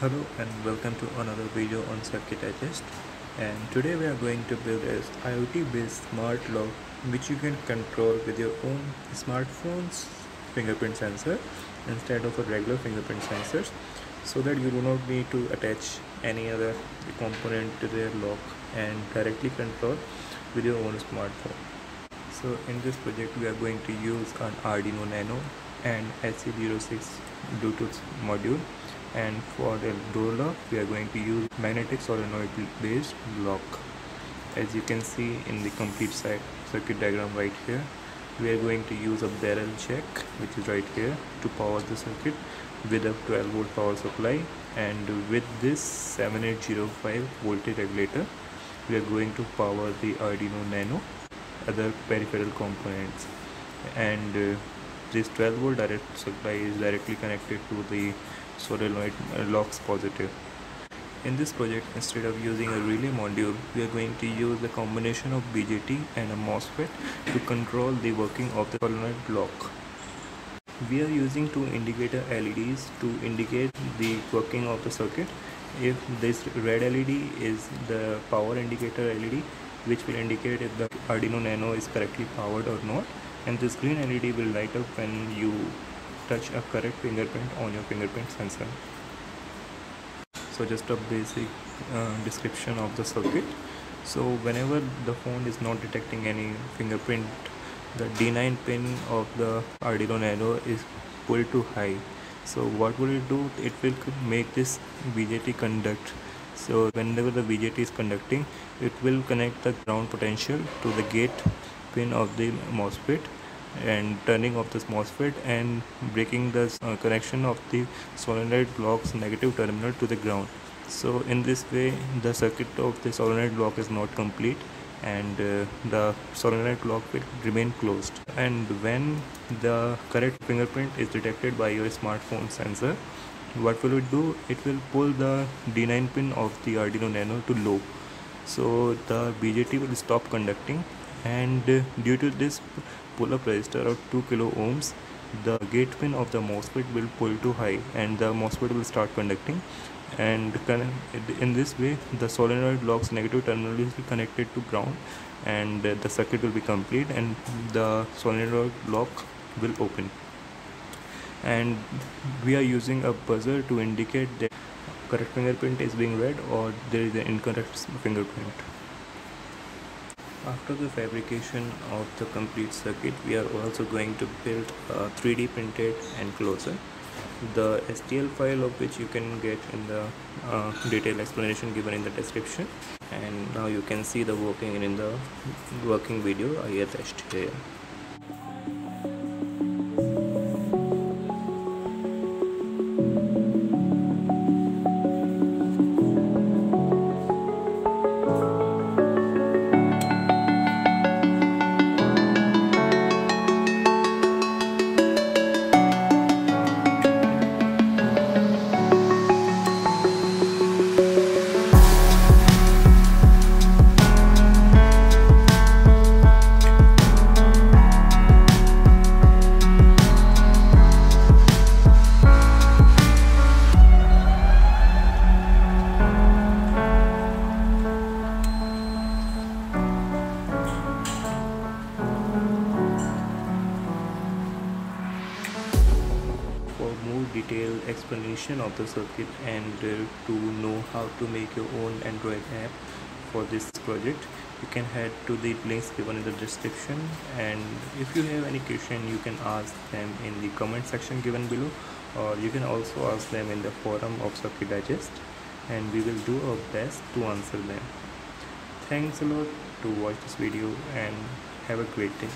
Hello and welcome to another video on Circuit Digest, and today we are going to build a IoT based smart lock which you can control with your own smartphone's fingerprint sensor instead of a regular fingerprint sensors, so that you do not need to attach any other component to their lock and directly control with your own smartphone. So in this project we are going to use an Arduino Nano and SC06 Bluetooth module, and for the door lock we are going to use magnetic solenoid based lock. As you can see in the complete circuit diagram right here, we are going to use a barrel jack which is right here to power the circuit with a 12 volt power supply, and with this 7805 voltage regulator we are going to power the Arduino Nano other peripheral components, and this 12 volt direct supply is directly connected to the solenoid locks positive. In this project, instead of using a relay module, we are going to use a combination of BJT and a MOSFET to control the working of the solenoid lock. We are using two indicator LEDs to indicate the working of the circuit. If this red LED is the power indicator LED, which will indicate if the Arduino Nano is correctly powered or not, and this green LED will light up when you touch a correct fingerprint on your fingerprint sensor. So just a basic description of the circuit. So whenever the phone is not detecting any fingerprint, the D9 pin of the Arduino Nano is pulled to high. So what will it do? It will make this BJT conduct. So whenever the BJT is conducting, it will connect the ground potential to the gate pin of the MOSFET and turning off this MOSFET and breaking the connection of the solenoid lock's negative terminal to the ground. So in this way the circuit of the solenoid lock is not complete, and the solenoid lock will remain closed. And when the correct fingerprint is detected by your smartphone sensor, what will it do? It will pull the D9 pin of the Arduino Nano to low, so the BJT will stop conducting, and due to this pull-up resistor of 2 kilo ohms, the gate pin of the MOSFET will pull to high and the MOSFET will start conducting, and in this way the solenoid lock's negative terminal is connected to ground, and the circuit will be complete and the solenoid lock will open. And we are using a buzzer to indicate that correct fingerprint is being read or there is an incorrect fingerprint. After the fabrication of the complete circuit, we are also going to build a 3D printed enclosure, the STL file of which you can get in the detailed explanation given in the description. And now you can see the working in the working video I attached here. Detailed explanation of the circuit and to know how to make your own Android app for this project, you can head to the links given in the description, and if you have any question you can ask them in the comment section given below, or you can also ask them in the forum of Circuit Digest, and we will do our best to answer them. Thanks a lot to watch this video and have a great day.